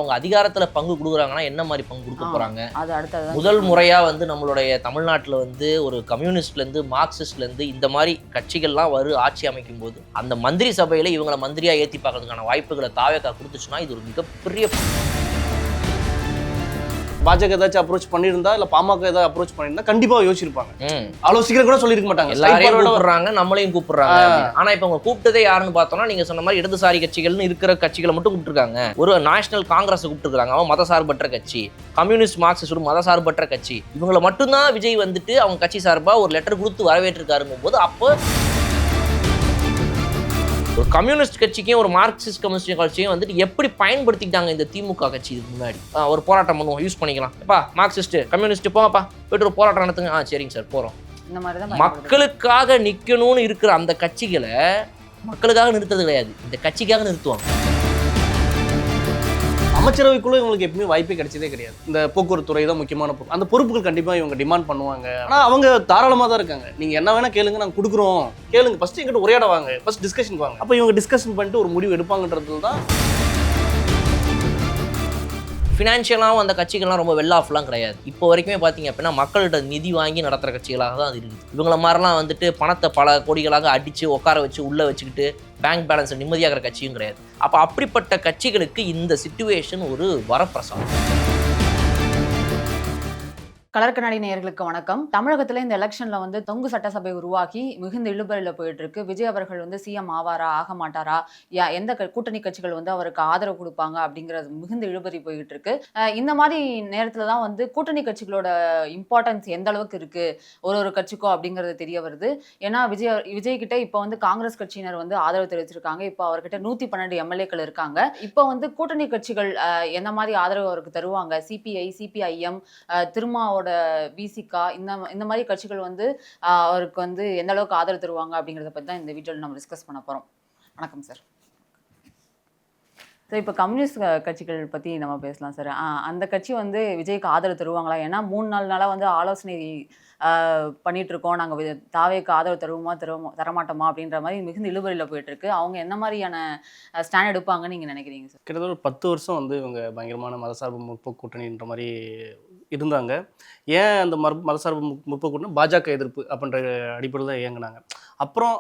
அவங்க அதிகாரத்துல பங்கு கொடுக்குறாங்கன்னா என்ன மாதிரி பங்கு கொடுக்க போறாங்க? அது அடுத்தது முதல் முறையா வந்து நம்மளுடைய தமிழ்நாட்டுல வந்து ஒரு கம்யூனிஸ்ட்ல இருந்து மார்க்சிஸ்ட்ல இருந்து இந்த மாதிரி கட்சிகள்லாம் ஆட்சி அமைக்கும் போது அந்த மந்திரி சபையில இவங்களை மந்திரியா ஏத்தி பார்க்கறதுக்கான வாய்ப்புகளை தாவேகா கொடுத்துச்சுன்னா இது ஒரு மிகப்பெரிய பாஜக ஏதாச்சும் அப்ரோச் பண்ணியிருந்தா இல்ல பாமக ஏதாவது அப்ரோச் பண்ணியிருந்தா கண்டிப்பா யோசிச்சிருப்பாங்க. ஆலோசிக்கிற கூட சொல்லியிருக்க மாட்டாங்க. எல்லாரையும் கூப்பிடுறாங்க, நம்மளையும் கூப்பிடுறாங்க. ஆனா இப்ப அவங்க கூப்பிட்டதே யாருன்னு பார்த்தோம்னா நீங்க சொன்ன மாதிரி இடதுசாரி கட்சிகள்னு இருக்கிற கட்சிகளை மட்டும் கூப்பிட்டுருக்காங்க. ஒரு நேஷனல் காங்கிரஸ் கூப்பிட்டுருக்காங்க, அவன் மதசார்பற்ற கட்சி. கம்யூனிஸ்ட் மார்க்சிஸ்ட் ஒரு மதசார்பற்ற கட்சி. இவங்களை மட்டும்தான் விஜய் வந்துட்டு அவங்க கட்சி சார்பா ஒரு லெட்டர் கொடுத்து வரவேற்றிருக்காருங்கும் போது அப்போ ஒரு கம்யூனிஸ்ட் கட்சிக்கும் ஒரு மார்க்சிஸ்ட் கம்யூனிஸ்ட் கட்சியும் வந்துட்டு எப்படி பயன்படுத்திக்கிட்டாங்க இந்த திமுக கட்சி இதுக்கு முன்னாடி? ஒரு போராட்டம் பண்ணுவோம், யூஸ் பண்ணிக்கலாம். எப்பா மார்க்சிஸ்ட் கம்யூனிஸ்ட் போங்கப்பா போயிட்டு ஒரு போராட்டம் நடத்துங்க. சரிங்க சார் போறோம். இந்த மாதிரி தான் மக்களுக்காக நிக்கணும்னு இருக்கிற அந்த கட்சிகளை மக்களுக்காக நிறுத்துறது கிடையாது, இந்த கட்சிக்காக நிறுத்துவாங்க. அமைச்சரவைக்குள்ள இவங்களுக்கு எப்பவுமே வாய்ப்பே கிடைச்சதே கிடையாது. இந்த போக்குவரத்து துறை தான் முக்கியமான பொறுப்பு. அந்த பொறுப்புகள் கண்டிப்பா இவங்க டிமாண்ட் பண்ணுவாங்க. ஆனா அவங்க தாராளமா தான் இருக்காங்க. நீங்க என்ன வேணா கேளுங்க, நாங்க கொடுக்குறோம், கேளுங்க, ஃபர்ஸ்ட் எங்கிட்ட உரையாட வாங்க, ஃபர்ஸ்ட் டிஸ்கஷன் வாங்க. அப்ப இவங்க டிஸ்கஷன் பண்ணிட்டு ஒரு முடிவு எடுப்பாங்கன்றதுல தான். ஃபினான்ஷியலாகவும் அந்த கட்சிகள்லாம் ரொம்ப வெல் ஆஃப்லாம் கிடையாது. இப்போ வரைக்குமே பார்த்தீங்க அப்படின்னா மக்கள்கிட்ட நிதி வாங்கி நடத்துகிற கட்சிகளாக தான் அது இருக்குது. இவங்கள மாதிரிலாம் வந்துட்டு பணத்தை பல கோடிகளாக அடித்து உட்கார வச்சு உள்ளே வச்சுக்கிட்டு பேங்க் பேலன்ஸை நிம்மதியாகிற கட்சியும் கிடையாது. அப்போ அப்படிப்பட்ட கட்சிகளுக்கு இந்த சிச்சுவேஷன் ஒரு வரப்பிரசாதம். கலர் கண்ணாடி நேயர்களுக்கு வணக்கம். தமிழகத்துல இந்த எலெக்ஷன்ல வந்து தொங்கு சட்டசபை உருவாகி மிகுந்த இழுபறியில போயிட்டு இருக்கு. விஜய் அவர்கள் வந்து சிஎம் ஆவாரா ஆக மாட்டாரா, எந்த கூட்டணி கட்சிகள் வந்து அவருக்கு ஆதரவு கொடுப்பாங்க அப்படிங்கிறது மிகுந்த இழுபறி போயிட்டு இருக்கு. இந்த மாதிரி நேரத்துலதான் வந்து கூட்டணி கட்சிகளோட இம்பார்ட்டன்ஸ் எந்த அளவுக்கு இருக்கு ஒரு கட்சிக்கோ அப்படிங்கிறது தெரிய வருது. ஏன்னா விஜய் கிட்ட இப்ப வந்து காங்கிரஸ் கட்சியினர் வந்து ஆதரவு தெரிவிச்சிருக்காங்க. இப்ப அவர்கிட்ட 112 எம்எல்ஏக்கள் இருக்காங்க. இப்ப வந்து கூட்டணி கட்சிகள் என்ன மாதிரி ஆதரவு அவருக்கு தருவாங்க? சிபிஐ, சிபிஐஎம், திருமாவோட விசிகா, இந்த மாதிரி கட்சிகள் வந்து அவருக்கு வந்து எந்த அளவுக்கு ஆதரவு தருவாங்க அப்படிங்கிறத பத்தி தான் இந்த வீடியோல நம்ம டிஸ்கஸ் பண்ண போறோம். வணக்கம் சார். இப்போ கம்யூனிஸ்ட் கட்சிகள் பற்றி நம்ம பேசலாம் சார். அந்த கட்சி வந்து விஜய்க்கு ஆதரவு தருவாங்களா? ஏன்னா 3-4 நாளாக வந்து ஆலோசனை பண்ணிட்டு இருக்கோம், நாங்கள் தாவேக்கு ஆதரவு தரமாட்டோமா அப்படின்ற மாதிரி மிகுந்த இழுபறியில் போயிட்டு இருக்கு. அவங்க என்ன மாதிரியான ஸ்டாண்ட் எடுப்பாங்கன்னு நீங்கள் நினைக்கிறீங்க சார்? கிட்டத்தட்ட ஒரு 10 வருஷம் வந்து இவங்க பயங்கரமான மதசார்பு முற்போக்கு கூட்டணின்ற மாதிரி இருந்தாங்க. ஏன் அந்த மதசார்பு முற்போக்கு கூட்டணி பாஜக எதிர்ப்பு அப்படின்ற அடிப்படையில் தான் இயங்கினாங்க. அப்புறம்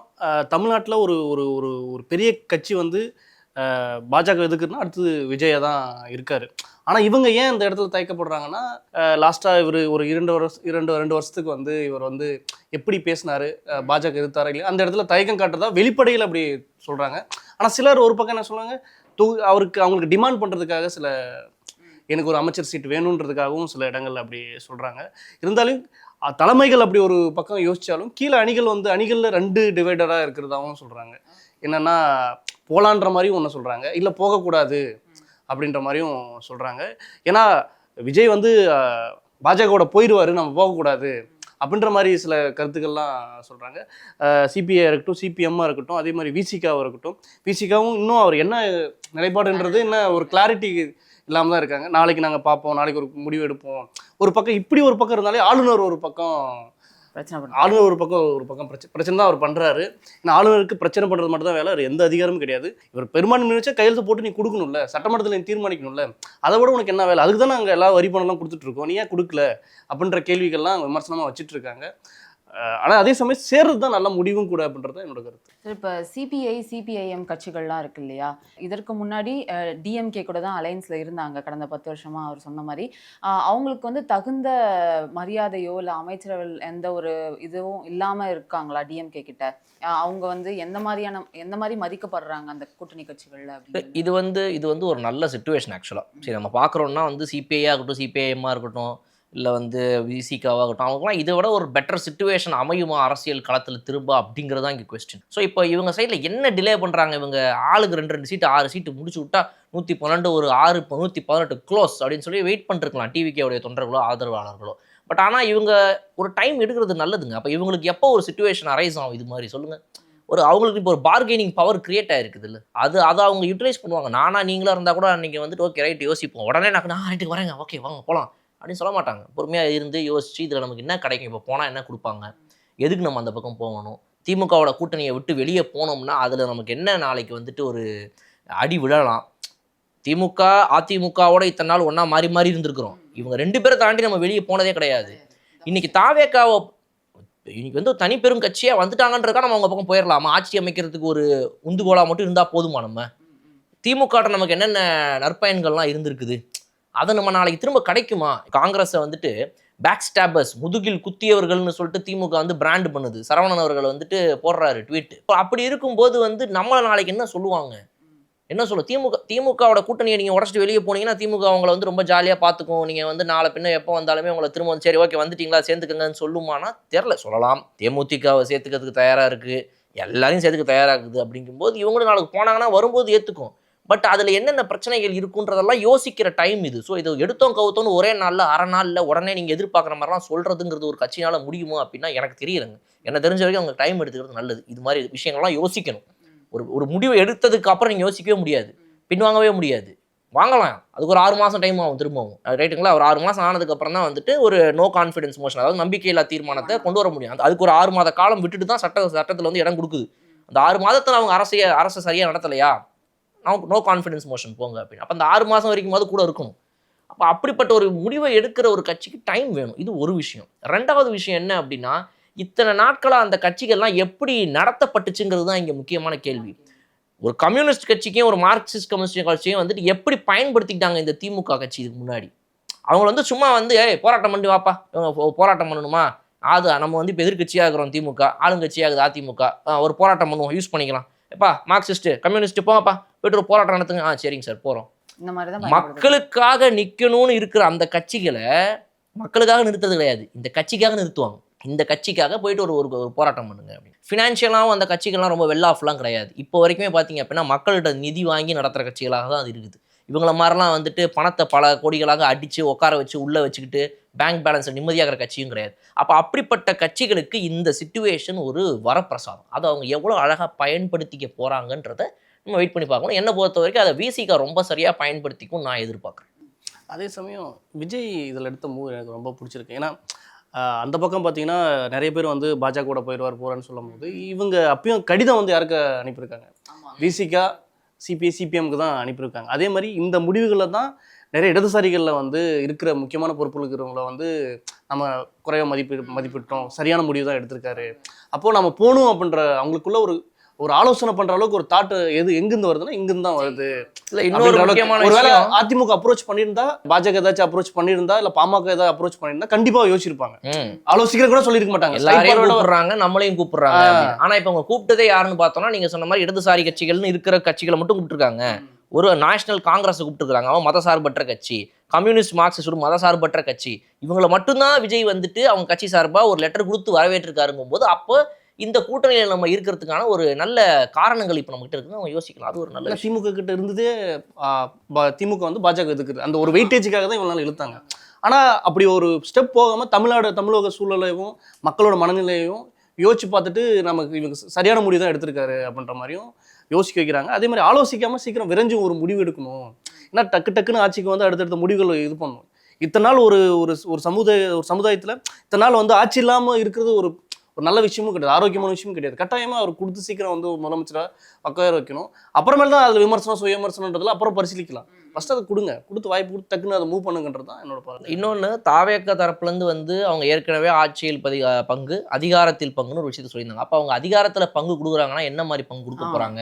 தமிழ்நாட்டில் ஒரு ஒரு ஒரு பெரிய கட்சி வந்து பாஜக எதுக்குன்னா அடுத்தது விஜயா தான் இருக்காரு. ஆனால் இவங்க ஏன் இந்த இடத்துல தயக்கப்படுறாங்கன்னா, லாஸ்ட்டாக இவர் ஒரு 2 வருஷத்துக்கு வந்து இவர் வந்து எப்படி பேசினாரு, பாஜக எதிர்த்தாரா இல்லையா, அந்த இடத்துல தயக்கம் காட்டுறதா வெளிப்படையில் அப்படி சொல்கிறாங்க. ஆனால் சிலர் ஒரு பக்கம் என்ன சொல்லுவாங்க, அவங்களுக்கு டிமாண்ட் பண்ணுறதுக்காக சில எனக்கு ஒரு அமைச்சர் சீட் வேணுன்றதுக்காகவும் சில இடங்கள் அப்படி சொல்கிறாங்க. இருந்தாலும் தலைமைகள் அப்படி ஒரு பக்கம் யோசித்தாலும் கீழே அணிகளில் 2 டிவைடராக இருக்கிறதாகவும் சொல்கிறாங்க. என்னென்னா போலான்ற மாதிரியும் ஒன்று சொல்கிறாங்க, இல்லை போகக்கூடாது அப்படின்ற மாதிரியும் சொல்கிறாங்க. ஏன்னா விஜய் வந்து பாஜகவோட போயிடுவார், நம்ம போகக்கூடாது அப்படின்ற மாதிரி சில கருத்துக்கள்லாம் சொல்கிறாங்க. சிபிஐ இருக்கட்டும், சிபிஎம்மாக இருக்கட்டும், அதே மாதிரி விசிகாவாக இருக்கட்டும். விசிகாவும் இன்னும் அவர் என்ன நிலைப்பாடுன்றது இன்னும் ஒரு கிளாரிட்டி இல்லாமல் தான் இருக்காங்க. நாளைக்கு நாங்கள் பார்ப்போம், நாளைக்கு ஒரு முடிவு எடுப்போம். ஒரு பக்கம் இப்படி ஒரு பக்கம் இருந்தாலே ஆளுநர் ஒரு பக்கம் ஆளுநர் ஒரு பக்கம் பிரச்சனை தான் அவர் பண்ணுறாரு. ஏன்னா ஆளுநருக்கு பிரச்சனை பண்ணுறது மட்டும் தான் வேலை, அவர் எந்த அதிகாரமும் கிடையாது. இவர் பெரும்பான்மை நினைச்சா கையெழுத்து போட்டு நீ கொடுக்கணும்ல, சட்டமன்றத்தில் நீ தீர்மானிக்கணும்ல, அதை விட உனக்கு என்ன வேலை? அதுக்கு தான் நாங்கள் எல்லா வரி பணம்லாம் கொடுத்துட்ருக்கோம், நீ ஏன் கொடுக்கல அப்படின்ற கேள்விகள்லாம் விமர்சனமாக வச்சுட்டு இருக்காங்க. ஆனால் அதே சமயம் சேர்றது தான் நல்ல முடிவும் கூட அப்படின்றது தான் என்னோட கருத்து. சார், இப்போ சிபிஐ, சிபிஐஎம் கட்சிகள்லாம் இருக்கு இல்லையா, இதற்கு முன்னாடி டிஎம்கே கூட தான் அலையன்ஸில் இருந்தாங்க கடந்த 10 வருஷமாக. அவர் சொன்ன மாதிரி அவங்களுக்கு வந்து தகுந்த மரியாதையோ இல்லை அமைச்சரவை எந்த ஒரு இதுவும் இல்லாமல் இருக்காங்களா டிஎம்கே கிட்ட? அவங்க வந்து எந்த மாதிரி மதிக்கப்படுறாங்க அந்த கூட்டணி கட்சிகளில்? இது வந்து ஒரு நல்ல சிச்சுவேஷன் ஆக்சுவலாக. சரி, நம்ம பார்க்குறோன்னா வந்து சிபிஐயாக இருக்கட்டும், சிபிஐஎம்மாக இருக்கட்டும், இல்லை வந்து விசிகாவாகட்டும், அவங்களாம் இதை விட ஒரு பெட்டர் சிச்சுவேஷன் அமையுமா அரசியல் களத்தில் திரும்ப அப்படிங்கிறது தான் இங்கே கொஸ்டின். ஸோ இப்போ இவங்க சைடில் என்ன டிலே பண்ணுறாங்க? இவங்க ஆளுக்கு 2 சீட்டு 6 சீட்டு முடிச்சு விட்டா 112 ஒரு 6 118 க்ளோஸ் அப்படின்னு சொல்லி வெயிட் பண்ணிருக்கலாம் டிவிகேவுடைய தொண்டர்களோ ஆதரவாளர்களோ. பட் ஆனால் இவங்க ஒரு டைம் எடுக்கிறது நல்லதுங்க. அப்போ இவங்களுக்கு எப்போ ஒரு சிச்சுவேஷன் அரைஸ் ஆகும் இது மாதிரி சொல்லுங்கள்? அவங்களுக்கு இப்போ ஒரு பார்கெனிங் பவர் கிரியேட் ஆகிருக்குது இல்லை, அதை அவங்க யூட்டிலைஸ் பண்ணுவாங்க. நீங்களாக இருந்தால் கூட நீங்கள் வந்துட்டு ஓகே ரைட் யோசிப்போம், உடனே நான் ரைட்டுக்கு வரேங்க, ஓகே வாங்க போகலாம் அப்படின்னு சொல்ல மாட்டாங்க. பொறுமையாக இருந்து யோசிச்சு இதில் நமக்கு என்ன கிடைக்கும், இப்போ போனால் என்ன கொடுப்பாங்க, எதுக்கு நம்ம அந்த பக்கம் போகணும், திமுகவோட கூட்டணியை விட்டு வெளியே போனோம்னா அதில் நமக்கு என்ன நாளைக்கு வந்துட்டு ஒரு அடி விழலாம், திமுக அதிமுகவோட இத்தனை நாள் ஒன்றா மாறி மாறி இருந்திருக்கிறோம். இவங்க 2 பேரை தாண்டி நம்ம வெளியே போனதே கிடையாது. இன்னைக்கு தாவேக்காவை இன்னைக்கு வந்து தனி பெரும் கட்சியாக வந்துட்டாங்கன்றதுக்காக நம்ம அவங்க பக்கம் போயிடலாமா? ஆட்சி அமைக்கிறதுக்கு ஒரு உந்துகோலா மட்டும் இருந்தால் போதுமா? நம்ம திமுக நமக்கு என்னென்ன நற்பயன்கள்லாம் இருந்திருக்குது, அதை நம்ம நாளைக்கு திரும்ப கிடைக்குமா? காங்கிரஸை வந்துட்டு பேக் ஸ்டாபர்ஸ், முதுகில் குத்தியவர்கள்னு சொல்லிட்டு திமுக வந்து பிராண்ட் பண்ணுது. சரவணன் அவர்கள் வந்துட்டு போடுறாரு ட்வீட். அப்படி இருக்கும்போது வந்து நம்மளை நாளைக்கு என்ன சொல்லுவாங்க? என்ன சொல்ல திமுகவோட கூட்டணியை நீங்கள் உடச்சிட்டு வெளியே போனீங்கன்னா திமுக அவங்கள வந்து ரொம்ப ஜாலியாக பார்த்துக்கும். நீங்கள் வந்து நாளை பின்ன எப்போ வந்தாலுமே உங்களை திரும்ப வந்து சரி ஓகே வந்துட்டீங்களா சேர்ந்துக்கங்கன்னு சொல்லுமானா தெரில. சொல்லலாம். தேமுதிகவை சேர்த்துக்கிறதுக்கு தயாராக இருக்குது, எல்லாரையும் சேர்த்துக்க தயாராக இருக்குது. அப்படிங்கும்போது இவங்களும் நாளைக்கு போனாங்கன்னா வரும்போது ஏற்றுக்கும். பட் அதில் என்னென்ன பிரச்சனைகள் இருக்குன்றதெல்லாம் யோசிக்கிற டைம் இது. ஸோ இது எடுத்தோம் கவுத்தோன்னு ஒரே நாளில் அரை நாளில் உடனே நீங்கள் எதிர்பார்க்குற மாதிரிலாம் சொல்கிறதுங்கிறது ஒரு கட்சினால் முடியுமா அப்படின்னா எனக்கு தெரியலைங்க. என்ன தெரிஞ்ச வரைக்கும் அவங்க டைம் எடுத்துக்கிறது நல்லது. இது மாதிரி விஷயங்கள்லாம் யோசிக்கணும். ஒரு முடிவை எடுத்ததுக்கு அப்புறம் நீங்கள் யோசிக்கவே முடியாது, பின்வாங்கவே முடியாது. வாங்கலாம், அதுக்கு ஒரு 6 மாதம் டைம் ஆகும் திரும்பவும், ரைட்டுங்களா? ஒரு 6 மாதம் ஆனதுக்கு அப்புறம் தான் வந்துட்டு ஒரு நோ கான்ஃபிடன்ஸ் மோஷன், அதாவது நம்பிக்கையில்லா தீர்மானத்தை கொண்டு வர முடியும். அதுக்கு ஒரு 6 மாத காலம் விட்டுட்டு தான் சட்டத்தில் வந்து இடம் கொடுக்குது. அந்த 6 மாதத்தில் அவங்க அரசை சரியாக நடத்தலையா, அவங்க நோ கான்ஃபிடன்ஸ் மோஷன் போங்க அப்படின்னு. அப்போ அந்த 6 மாதம் வரைக்கும் கூட இருக்கணும். அப்போ அப்படிப்பட்ட ஒரு முடிவை எடுக்கிற ஒரு கட்சிக்கு டைம் வேணும். இது ஒரு விஷயம். 2வது விஷயம் என்ன அப்படின்னா, இத்தனை நாட்களாக அந்த கட்சிகள்லாம் எப்படி நடத்தப்பட்டுச்சுங்கிறது தான் இங்கே முக்கியமான கேள்வி. ஒரு கம்யூனிஸ்ட் கட்சிக்கும் ஒரு மார்க்சிஸ்ட் கம்யூனிஸ்ட் கட்சியும் வந்துட்டு எப்படி பயன்படுத்திக்கிட்டாங்க இந்த திமுக கட்சி இதுக்கு முன்னாடி? அவங்க வந்து சும்மா வந்து போராட்டம் பண்ணி வாப்பா, இவங்க போராட்டம் பண்ணணுமா, அது நம்ம வந்து இப்போ எதிர்கட்சியாக இருக்கிறோம் திமுக, ஆளுங்கட்சியாகுது அதிமுக, ஒரு போராட்டம் பண்ணுவோம், யூஸ் பண்ணிக்கலாம். எப்பா மார்க்சிஸ்ட்டு கம்யூனிஸ்ட்டு போங்கப்பா, போய்ட்டு ஒரு போராட்டம் நடத்துங்க. சரிங்க சார் போகிறோம். இந்த மாதிரி தான் மக்களுக்காக நிற்கணும்னு இருக்கிற அந்த கட்சிகளை மக்களுக்காக நிறுத்துறது கிடையாது, இந்த கட்சிக்காக நிறுத்துவாங்க. இந்த கட்சிக்காக போயிட்டு ஒரு போராட்டம் பண்ணுங்க அப்படின்னு. ஃபினான்ஷியலாகவும் அந்த கட்சிகள்லாம் ரொம்ப வெல் ஆஃப்லாம் கிடையாது. இப்போ வரைக்குமே பார்த்தீங்க அப்படின்னா மக்கள்கிட்ட நிதி வாங்கி நடத்துகிற கட்சிகளாக தான் அது இருக்குது. இவங்கள மாதிரிலாம் வந்துட்டு பணத்தை பல கோடிகளாக அடித்து உட்கார வச்சு உள்ளே வச்சுக்கிட்டு பேங்க் பேலன்ஸை நிம்மதியாகிற கட்சியும் கிடையாது. அப்போ அப்படிப்பட்ட கட்சிகளுக்கு இந்த சிச்சுவேஷன் ஒரு வரப்பிரசாதம். அதை அவங்க எவ்வளோ அழகாக பயன்படுத்திக்க போகிறாங்கன்றதை நம்ம வெயிட் பண்ணி பார்க்கணும். என்னை பொறுத்த வரைக்கும் அதை விசிகா ரொம்ப சரியாக பயன்படுத்திக்கும் நான் எதிர்பார்க்குறேன். அதே சமயம் விஜய் இதில் எடுத்த மூவ் எனக்கு ரொம்ப பிடிச்சிருக்கு. ஏன்னா அந்த பக்கம் பார்த்தீங்கன்னா நிறைய பேர் வந்து பாஜக கூட போகிறேன்னு சொல்லும் போது இவங்க அப்பயும் கடிதம் வந்து யாருக்கு அனுப்பியிருக்காங்க, விசிகா சிபிஎம்க்கு தான் அனுப்பியிருக்காங்க. அதே மாதிரி இந்த முடிவுகளில் தான் நிறைய இடதுசாரிகளில் வந்து இருக்கிற முக்கியமான பொறுப்புகள் இருக்கிறவங்கள வந்து நம்ம குறைய மதிப்பிட்டோம், சரியான முடிவு தான் எடுத்திருக்காரு, அப்போது நம்ம போகணும் அப்படின்ற அவங்களுக்குள்ள ஒரு ஆலோசனை பண்ற அளவுக்கு ஒரு தாட் எங்கிருந்து வருதுன்னா இங்கிருந்து தான் வருது. இல்ல இன்னொரு முக்கியமான ஒருவேளை அதிமுக அப்ரோச் பண்ணியிருந்தா, பாஜக ஏதாச்சும் அப்ரோச் பண்ணியிருந்தா, இல்ல பாமக ஏதாவது அப்ரோச் பண்ணியிருந்தா கண்டிப்பா யோசிச்சிருப்பாங்க. ஆலோசிக்கிற கூட சொல்லியிருக்க மாட்டாங்க. எல்லாரையும் கூப்பிடுறாங்க, நம்மளையும் கூப்பிடுறாங்க. ஆனா இப்ப அவங்க கூப்பிட்டதே யாருன்னு பார்த்தோம்னா, நீங்க சொன்ன மாதிரி இடதுசாரி கட்சிகள்னு இருக்கிற கட்சிகளை மட்டும் கூப்பிட்டுருக்காங்க. ஒரு நேஷனல் காங்கிரஸ் கூப்பிட்டுருக்காங்க, அவன் மதசார்பற்ற கட்சி. கம்யூனிஸ்ட் மார்க்சிஸ்ட் ஒரு மதசார்பற்ற கட்சி. இவங்களை மட்டும்தான் விஜய் வந்துட்டு அவங்க கட்சி சார்பா ஒரு லெட்டர் கொடுத்து வரவேற்றிருக்காருங்கும் போது அப்போ இந்த கூட்டணியில் நம்ம இருக்கிறதுக்கான ஒரு நல்ல காரணங்கள் இப்போ நம்மகிட்ட இருக்குன்னு அவங்க யோசிக்கலாம். அது ஒரு நல்ல திமுக கிட்ட இருந்ததே திமுக வந்து பாஜக எதுக்குது அந்த ஒரு வெயிட்டேஜுக்காக தான் இவங்களால இழுத்தாங்க. ஆனால் அப்படி ஒரு ஸ்டெப் போகாமல் தமிழக சூழலையும் மக்களோட மனநிலையும் யோசிச்சு பார்த்துட்டு நமக்கு இவங்க சரியான முடிவு தான் எடுத்திருக்காரு அப்படின்ற மாதிரியும் யோசிக்க வைக்கிறாங்க. அதே மாதிரி ஆலோசிக்காமல் சீக்கிரம் விரைஞ்சு ஒரு முடிவு எடுக்கணும். ஏன்னா டக்குன்னு ஆட்சிக்கு வந்து அடுத்தடுத்த முடிவுகள் இது பண்ணணும். இத்தனை நாள் ஒரு சமுதாயத்தில் இத்தனை நாள் வந்து ஆட்சி இல்லாமல் இருக்கிறது ஒரு நல்ல விஷயமும் கிடையாது, ஆரோக்கியமான விஷயமும் கிடையாது. கட்டாயமாக அவர் கொடுத்து சீக்கிரம் வந்து முதலமைச்சராக உட்கார வைக்கணும். அப்புறமேல தான் அதில் விமர்சனம் சுய விமர்சனன்றதுல அப்புறம் பரிசீலிக்கலாம். ஃபர்ஸ்ட் அதை கொடுத்து வாய்ப்பு கொடுத்து டக்குன்னு அதை மூவ் பண்ணுங்கன்றது தான் என்னோட பார்வை. இன்னொன்று தாவேக தரப்புலேருந்து வந்து அவங்க ஏற்கனவே ஆட்சியில் பங்கு அதிகாரத்தில் பங்குன்னு ஒரு விஷயத்தை சொல்லியிருந்தாங்க. அப்போ அவங்க அதிகாரத்தில் பங்கு கொடுக்குறாங்கன்னா என்ன மாதிரி பங்கு கொடுக்க போகிறாங்க?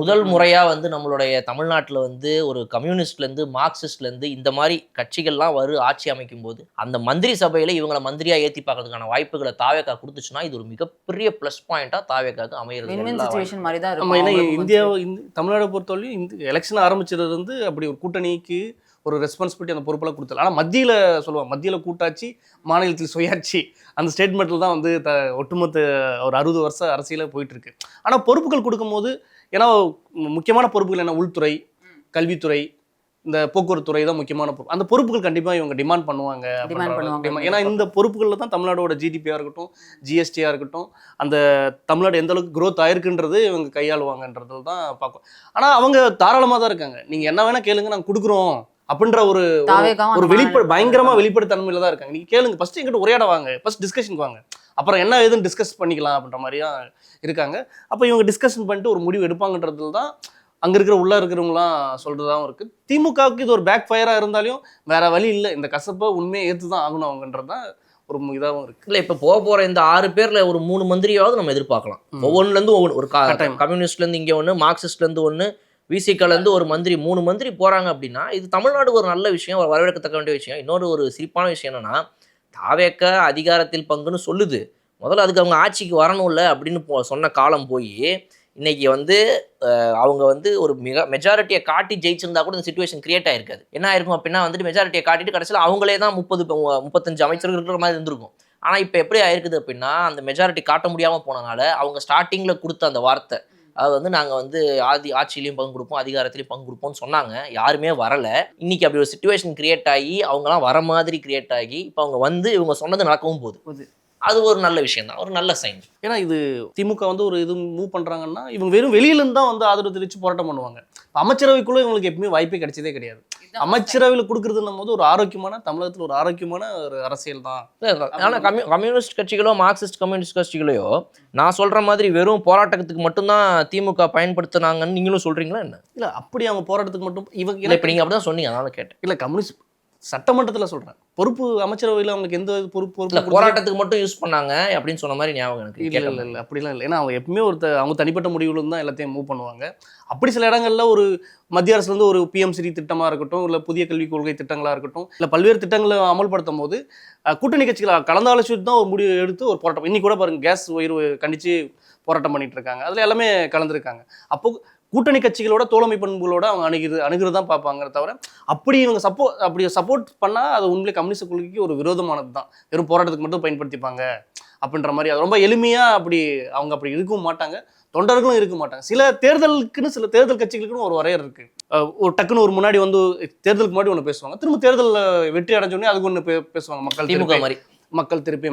முதல் முறையாக வந்து நம்மளுடைய தமிழ்நாட்டில் வந்து ஒரு கம்யூனிஸ்ட்லேருந்து மார்க்சிஸ்ட்லேருந்து இந்த மாதிரி கட்சிகள்லாம் ஆட்சி அமைக்கும் போது அந்த மந்திரி சபையில் இவங்களை மந்திரியாக ஏற்றி பார்க்கறதுக்கான வாய்ப்புகளை தாவேகா கொடுத்துச்சுன்னா இது ஒரு மிகப்பெரிய ப்ளஸ் பாயிண்டாக தாவேகாவுக்கு அமைகிறது. இந்தியா தமிழ்நாடு பொறுத்தவரையும் இந்த எலெக்ஷன் ஆரம்பிச்சது வந்து அப்படி ஒரு கூட்டணிக்கு ஒரு ரெஸ்பான்சிபிலிட்டி அந்த பொறுப்பெல்லாம் கொடுத்தல. ஆனால் மத்தியில் கூட்டாட்சி, மாநிலத்தில் சுயாட்சி, அந்த ஸ்டேட்மெண்ட்டில் தான் வந்து ஒட்டுமொத்த ஒரு 60 வருஷ அரசியல போயிட்டு இருக்கு. ஆனால் பொறுப்புகள் கொடுக்கும்போது ஏன்னா முக்கியமான பொறுப்புகள் என்ன, உள்துறை, கல்வித்துறை, இந்த போக்குவரத்து துறை தான் முக்கியமான பொறுப்பு. அந்த பொறுப்புகள் கண்டிப்பாக இவங்க டிமாண்ட் பண்ணுவாங்க. ஏன்னா இந்த பொறுப்புகளில் தான் தமிழ்நாடோட ஜிடிபியாக இருக்கட்டும், ஜிஎஸ்டியாக இருக்கட்டும், அந்த தமிழ்நாடு எந்த அளவுக்கு க்ரோத் ஆயிருக்குன்றது இவங்க கையாளுவாங்கன்றது தான் பார்க்கும். ஆனால் அவங்க தாராளமாக தான் இருக்காங்க. நீங்கள் என்ன வேணால் கேளுங்க, நாங்கள் கொடுக்குறோம் அப்படின்ற ஒரு பயங்கரமாக வெளிப்படைத்தன்மையில தான் இருக்காங்க. நீங்கள் கேளுங்க, ஃபர்ஸ்ட் எங்கிட்ட உரையாட வாங்க, ஃபர்ஸ்ட் டிஸ்கஷனுக்கு வாங்க, அப்புறம் என்ன ஏதுன்னு டிஸ்கஸ் பண்ணிக்கலாம் அப்படின்ற மாதிரியா இருக்காங்க. அப்போ இவங்க டிஸ்கஷன் பண்ணிட்டு ஒரு முடிவு எடுப்பாங்கன்றதுல தான் அங்கே இருக்கிற உள்ளே இருக்கிறவங்களாம் சொல்கிறதாகவும் இருக்குது. திமுகவுக்கு இது ஒரு பேக் ஃபயராக இருந்தாலும் வேற வழி இல்லை, இந்த கசப்பை உண்மையை ஏற்று தான் ஆகணும் அவங்கன்றது தான் ஒரு இதாகவும் இருக்குது. இல்லை இப்போ போகிற இந்த 6 பேரில் ஒரு 3 மந்திரியாவது நம்ம எதிர்பார்க்கலாம். ஒவ்வொன்றுலேருந்து ஒரு கம்யூனிஸ்ட்லேருந்து இங்கே ஒன்று, மார்க்சிஸ்ட்லேருந்து ஒன்று, விசிகலேருந்து ஒரு மந்திரி, 3 மந்திரி போகிறாங்க அப்படின்னா இது தமிழ்நாடு ஒரு நல்ல விஷயம், ஒரு வரவேற்கத்தக்க வேண்டிய விஷயம். இன்னொரு ஒரு சிரிப்பான விஷயம் என்னென்னா, தாவேக்க அதிகாரத்தில் பங்குன்னு சொல்லுது, முதல்ல அதுக்கு அவங்க ஆட்சிக்கு வரணும்ல அப்படின்னு சொன்ன காலம் போய் இன்னைக்கு வந்து அவங்க வந்து ஒரு மெஜாரிட்டியை காட்டி ஜெயிச்சிருந்தா கூட இந்த சிச்சுவேஷன் கிரியேட் ஆயிருக்காது. என்ன ஆயிருக்கும் அப்படின்னா வந்துட்டு மெஜாரிட்டியை காட்டிட்டு கடைசியில் அவங்களே தான் 30-35 அமைச்சர்கள் இருக்கிற மாதிரி இருந்திருக்கும். ஆனால் இப்போ எப்படி ஆயிருக்குது அப்படின்னா, அந்த மெஜாரிட்டி காட்ட முடியாமல் போனனால அவங்க ஸ்டார்டிங்கில் கொடுத்த அந்த வார்த்தை, அது வந்து நாங்கள் வந்து ஆட்சியிலையும் பங்கு கொடுப்போம், அதிகாரத்திலையும் பங்கு கொடுப்போம்னு சொன்னாங்க, யாருமே வரலை. இன்னைக்கு அப்படி ஒரு சிச்சுவேஷன் கிரியேட் ஆகி அவங்களாம் வர மாதிரி கிரியேட் ஆகி இப்போ அவங்க வந்து இவங்க சொன்னது நடக்கவும் போகுது. அது ஒரு நல்ல விஷயம் தான், ஒரு நல்ல சைன். ஏன்னா இது திமுக வந்து ஒரு இது மூவ் பண்ணுறாங்கன்னா இவங்க வெறும் வெளியிலேருந்து தான் வந்து ஆதரவு தெரிவித்து போராட்டம் பண்ணுவாங்க. அமைச்சரவைக்குள்ளே இவங்களுக்கு எப்பவுமே வாய்ப்பே கிடைச்சதே கிடையாது. அமைச்சரவையில் கொடுக்குறதுன்னும் போது ஒரு ஆரோக்கியமான, தமிழகத்தில் ஒரு ஆரோக்கியமான ஒரு அரசியல் தான். ஆனால் கம்யூனிஸ்ட் கட்சிகளோ மார்க்சிஸ்ட் கம்யூனிஸ்ட் கட்சிகளையோ நான் சொல்கிற மாதிரி வெறும் போராட்டத்துக்கு மட்டும்தான் திமுக பயன்படுத்தினாங்கன்னு நீங்களும் சொல்கிறீங்களா என்ன? இல்லை அப்படி அவங்க போராட்டத்துக்கு மட்டும் இவங்க இப்போ நீங்கள் அப்படி தான் சொன்னீங்க, அதனால கேட்டேன். இல்லை கம்யூனிஸ்ட் சட்டமன்றத்தில் சொல்கிறேன், பொறுப்பு அமைச்சரவையில் அவங்களுக்கு எந்த பொறுப்பு போராட்டத்துக்கு மட்டும் யூஸ் பண்ணாங்க அப்படின்னு சொன்ன மாதிரி ஞாபகம் எனக்கு. இல்லை அப்படிலாம் இல்லை. ஏன்னா அவங்க எப்பவுமே அவங்க தனிப்பட்ட முடிவுகளும் தான் எல்லாத்தையும் மூவ் பண்ணுவாங்க. அப்படி சில இடங்களில் ஒரு மத்திய அரசுலேருந்து ஒரு பிஎம்சிடி திட்டமாக இருக்கட்டும், இல்லை புதிய கல்விக் கொள்கை திட்டங்களாக இருக்கட்டும், இல்லை பல்வேறு திட்டங்களை அமல்படுத்தும் போது கூட்டணி கட்சிகளை கலந்து ஆலோசித்து தான் ஒரு முடிவு எடுத்து ஒரு போராட்டம். இன்னைக்கு கூட பாருங்கள், கேஸ் உயர்வு கண்டித்து போராட்டம் பண்ணிட்டு இருக்காங்க, அதில் எல்லாமே கலந்துருக்காங்க. அப்போ கூட்டணி கட்சிகளோட தோழமை பண்புகளோட அவங்க அணுகிறது தான் பார்ப்பாங்க தவிர அப்படி இவங்க சப்போர்ட் பண்ணால் அது உண்மையிலே கம்யூனிஸ்ட் கொள்கைக்கு ஒரு விரோதமானது தான். வெறும் போராட்டத்துக்கு மட்டும் பயன்படுத்திப்பாங்க அப்படின்ற மாதிரி அது ரொம்ப எளிமையாக அவங்க அப்படி இருக்கவும் மாட்டாங்க, தொண்டர்களும் இருக்க மாட்டாங்க. சில தேர்தல் கட்சிகளுக்குன்னு ஒரு வரையறை இருக்குது. ஒரு டக்குன்னு ஒரு முன்னாடி வந்து தேர்தலுக்கு முன்னாடி ஒன்று பேசுவாங்க, திரும்ப தேர்தலில் வெற்றி அடைஞ்சோடனே அதுக்கு ஒன்று பேசுவாங்க. மக்கள் திருப்பி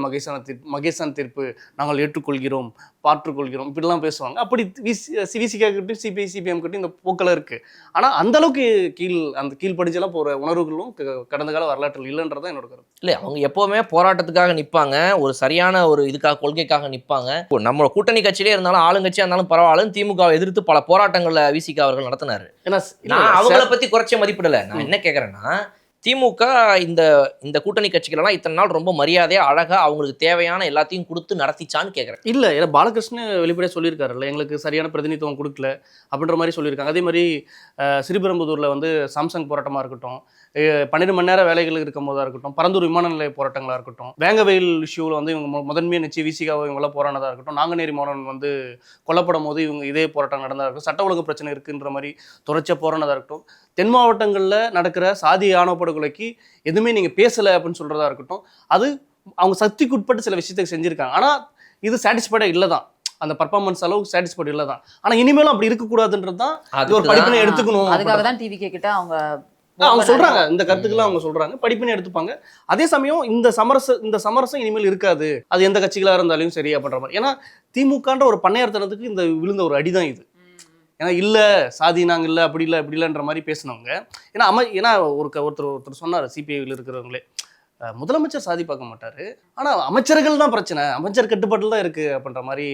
மகேசான் தீர்ப்பு நாங்கள் ஏற்றுக்கொள்கிறோம், பாற்றுக்கொள்கிறோம், இப்படிலாம் பேசுவாங்க. அப்படி விசிகா கிட்டும் சிபிஐ சிபிஎம் கிட்டும் இந்த போக்கில் இருக்கு. ஆனால் அந்த அளவுக்கு அந்த கீழ்படிஞ்செல்லாம் போகிற உணர்வுகளும் கடந்த கால வரலாற்றில் இல்லைன்றதான் என்னோட கருத்து. இல்லை, அவங்க எப்போவுமே போராட்டத்துக்காக நிற்பாங்க, ஒரு சரியான ஒரு இதுக்காக கொள்கைக்காக நிற்பாங்க. நம்ம கூட்டணி கட்சியிலே இருந்தாலும் ஆளுங்கட்சியாக இருந்தாலும் பரவாயில்லன்னு திமுகவை எதிர்த்து பல போராட்டங்களில் விசிகா அவர்கள் நடத்தினார். நான் அவங்கள பற்றி குறைச்ச மதிப்பிடலை. நான் என்ன கேட்குறேன்னா, திமுக இந்த கூட்டணி கட்சிகளெல்லாம் இத்தனை நாள் ரொம்ப மரியாதையாக அழகாக அவங்களுக்கு தேவையான எல்லாத்தையும் கொடுத்து நடத்திச்சான்னு கேட்குறேன். இல்லை, ஏன்னா பாலகிருஷ்ணன் வெளிப்படையாக சொல்லியிருக்காருல்ல, எங்களுக்கு சரியான பிரதிநிதித்துவம் கொடுக்கல அப்படின்ற மாதிரி சொல்லியிருக்காங்க. அதே மாதிரி ஸ்ரீபெரும்புதூரில் வந்து சாம்சங் போராட்டமாக இருக்கட்டும், 12 மணி நேரம் வேலைகள் இருக்கும் போதாக இருக்கட்டும், பரந்தூர் விமான நிலைய போராட்டங்களாக இருக்கட்டும், வேங்கவெயில் இஷ்யூவில் வந்து இவங்க முதன்மையாக நிச்சயம் விசிகாவை இவங்களாம் போராடினதாக இருக்கட்டும், நாங்குநேரி மோகன் வந்து கொல்லப்படும் போது இவங்க இதே போராட்டம் நடந்ததாக இருக்கட்டும், சட்ட ஒழுங்கு பிரச்சனை இருக்குன்ற மாதிரி தொடர்ச்சியாக போராடினதாக இருக்கட்டும், தென் மாவட்டங்களில் நடக்கிற சாதி ஆணவ படுகொலைக்கு எதுவுமே நீங்கள் பேசலை அப்படின்னு சொல்கிறதா இருக்கட்டும், அது அவங்க சக்திக்குட்பட்டு சில விஷயத்தை செஞ்சுருக்காங்க. ஆனால் இது சாட்டிஸ்ஃபைடாக இல்லை தான், அந்த பர்ஃபார்மன்ஸ் அளவுக்கு சாட்டிஸ்ஃபைடு இல்லை தான். ஆனால் இனிமேலும் அப்படி இருக்கக்கூடாதுன்றது தான் ஒரு படிப்பினை எடுத்துக்கணும். அதுக்காக தான் டிவிகே கிட்ட அவங்க சொல்றாங்க, இந்த கருத்துக்கெல்லாம் அவங்க சொல்றாங்க, படிப்பினை எடுத்துப்பாங்க. அதே சமயம் இந்த சமரசம் இனிமேல் இருக்காது, அது எந்த கட்சிகளாக இருந்தாலும் சரி அப்படின்ற மாதிரி. ஏன்னா திமுகன்ற ஒரு பண்ணையார்த்தனத்துக்கு இந்த விழுந்த ஒரு அடிதான் இது. ஏன்னா இல்லை சாதி நாங்கள் இல்லை அப்படி இல்லை இப்படி இல்லைன்ற மாதிரி பேசினவங்க. ஏன்னா ஒருத்தர் சொன்னார், சிபிஐயில் இருக்கிறவங்களே, முதலமைச்சர் சாதி பார்க்க மாட்டார், ஆனால் அமைச்சர்கள் தான் பிரச்சனை, அமைச்சர் கட்டுப்பாட்டில் தான் இருக்குது அப்படின்ற மாதிரி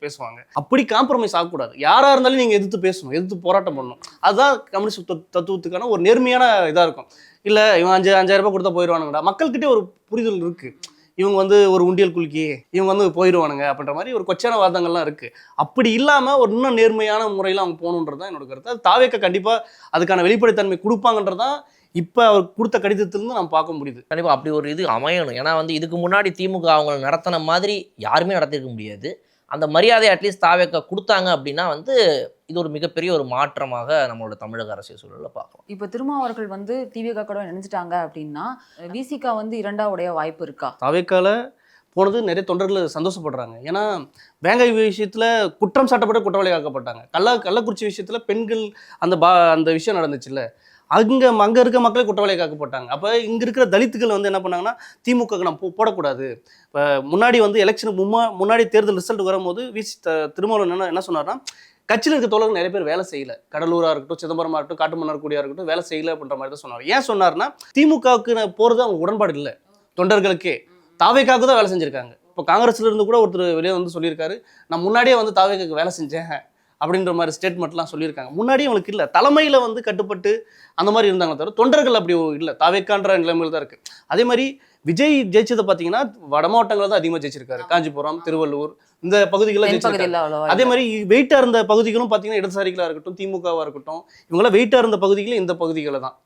பேசுவாங்க. அப்படி காம்ப்ரமைஸ் ஆகக்கூடாது. யாராக இருந்தாலும் நீங்கள் எதிர்த்து பேசணும், எதிர்த்து போராட்டம் பண்ணணும். அதுதான் கம்யூனிஸ்ட் தத்துவத்துக்கான ஒரு நேர்மையான இதாக இருக்கும். இல்லை இவன் 5,000 ரூபாய் கொடுத்தா போயிடுவானுங்கடா, மக்கள்கிட்டே ஒரு புரிதல் இருக்குது, இவங்க வந்து ஒரு உண்டியல் குலுக்கி இவங்க வந்து போயிடுவானுங்க அப்படின்ற மாதிரி ஒரு கொச்சான வாதங்கள்லாம் இருக்குது. அப்படி இல்லாமல் ஒரு இன்னும் நேர்மையான முறையில் அவங்க போகணுன்றது தான் என்னோட கருத்து. அது தாவேக்க கண்டிப்பாக அதுக்கான வெளிப்படைத்தன்மை கொடுப்பாங்கன்றதான் இப்போ அவர் கொடுத்த கடிதத்திலிருந்து நம்ம பார்க்க முடியுது. கண்டிப்பாக அப்படி ஒரு இது அமையணும். ஏன்னா வந்து இதுக்கு முன்னாடி திமுக அவங்களை நடத்தின மாதிரி யாருமே நடத்திருக்க முடியாது. அந்த மரியாதை அட்லீஸ்ட் தாவேக்க கொடுத்தாங்க அப்படின்னா வந்து இது ஒரு மிகப்பெரிய ஒரு மாற்றமாக நம்மளோட தமிழக அரசியல் சூழலில் பார்க்கலாம். இப்போ திருமாவர்கள் வந்து திமுக கூட நினைச்சிட்டாங்க அப்படின்னா விசிகா வந்து இரண்டாவுடைய வாய்ப்பு இருக்கா? தாவேக்கால போனது நிறைய தொண்டர்கள் சந்தோஷப்படுறாங்க. ஏன்னா வேங்கை விஷயத்தில் குற்றம் சாட்டப்பட்ட குற்றவாளி ஆக்கப்பட்டாங்க. கள்ளக்குறிச்சி விஷயத்தில் பெண்கள் அந்த விஷயம் நடந்துச்சுல்ல, அங்கே இருக்க மக்களே குற்றவாளியை காக்கப்பட்டாங்க. அப்போ இங்கே இருக்கிற தலித்துகள் வந்து என்ன பண்ணாங்கன்னா, திமுகவுக்கு நம்ம போடக்கூடாது. இப்போ முன்னாடி வந்து எலெக்ஷனுக்கு முன்னாடி தேர்தல் ரிசல்ட் வரும்போது திருமாவளவன் என்ன சொன்னார்னா, கட்சியில் இருக்க தோழர்கள் நிறைய பேர் வேலை செய்யலை, கடலூராக இருக்கட்டும், சிதம்பரமாக இருக்கட்டும், காட்டுமன்னார்குடியாக இருக்கட்டும், வேலை செய்யலை அப்படின்ற மாதிரி தான் சொன்னார். ஏன் சொன்னார்னா, திமுகவுக்கு போகிறது அவங்க உடன்பாடு இல்லை, தொண்டர்களுக்கே தாவேக்காவுக்கு தான் வேலை செஞ்சுருக்காங்க. இப்போ காங்கிரஸ்ல இருந்து கூட ஒருத்தர் வெளியே வந்து சொல்லியிருக்காரு, நான் முன்னாடியே வந்து தாவேக்காவுக்கு வேலை செஞ்சேன், அப்படின்ற மாதிரி ஸ்டேட்மெண்ட்லாம் சொல்லியிருக்காங்க. முன்னாடியே அவங்களுக்கு இல்லை, தலைமையில் வந்து கட்டுப்பட்டு அந்த மாதிரி இருந்தாங்க தவிர தொண்டர்கள் அப்படி இல்லை, தாவேக்கான்ற நிலைமையில் தான் இருக்குது. அதே மாதிரி விஜய் ஜெயிச்சதை பார்த்தீங்கன்னா வட மாவட்டங்களில் தான் அதிகமாக ஜெயிச்சிருக்காரு. காஞ்சிபுரம், திருவள்ளூர் இந்த பகுதிகளில் ஜெயிச்சிருக்காரு. அதே மாதிரி வெயிட்டாக இருந்த பகுதிகளும் பார்த்தீங்கன்னா இடதுசாரிகளாக இருக்கட்டும், திமுகவாக இருக்கட்டும், இவங்களாம் வெயிட்டாக இருந்த பகுதிகளும் இந்த பகுதிகளில் தான்.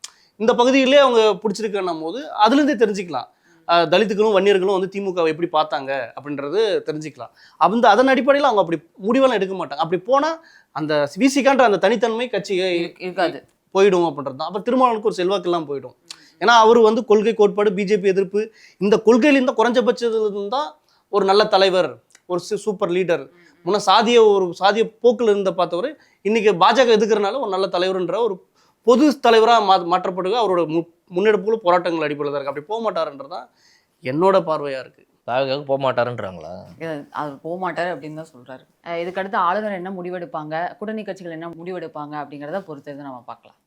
இந்த பகுதிகளிலே அவங்க பிடிச்சிருக்கன்னும் போது அதுலேருந்தே தெரிஞ்சுக்கலாம் தலித்துகளும் வன்னியர்களும் வந்து திமுகவை எப்படி பார்த்தாங்க அப்படின்றது தெரிஞ்சுக்கலாம். அதன் அடிப்படையில் அவங்க அப்படி முடிவெல்லாம் எடுக்க மாட்டாங்க. அப்படி போனால் அந்த விசிகான்ற அந்த தனித்தன்மை கட்சி இருக்காது, போயிடும் அப்படின்றது தான். அப்போ திருமாவளவனுக்கு ஒரு செல்வாக்கெல்லாம் போயிடும். ஏன்னா அவர் வந்து கொள்கை கோட்பாடு, பிஜேபி எதிர்ப்பு, இந்த கொள்கையிலிருந்த குறைஞ்சபட்சத்துலேருந்து தான் ஒரு நல்ல தலைவர், ஒரு சூப்பர் லீடர். முன்ன சாதிய போக்கில் இருந்த பார்த்தவர் இன்னைக்கு பாஜக எதுக்குறனால ஒரு நல்ல தலைவர்ன்ற ஒரு பொது தலைவராக மாற்றப்படுக அவரோட முன்னெடுப்புகளும் போராட்டங்கள் அடிப்படையில் தான் இருக்கு. அப்படி போக மாட்டாருன்றதான் என்னோட பார்வையா இருக்கு. தாவேக்காவுக்கு போக மாட்டாருன்றாங்களா? அது போக மாட்டாரு அப்படின்னு தான் சொல்றாரு. இதுக்கடுத்து ஆளுநர் என்ன முடிவெடுப்பாங்க, கூட்டணி கட்சிகள் என்ன முடிவெடுப்பாங்க அப்படிங்கிறத பொறுத்து நம்ம பார்க்கலாம்.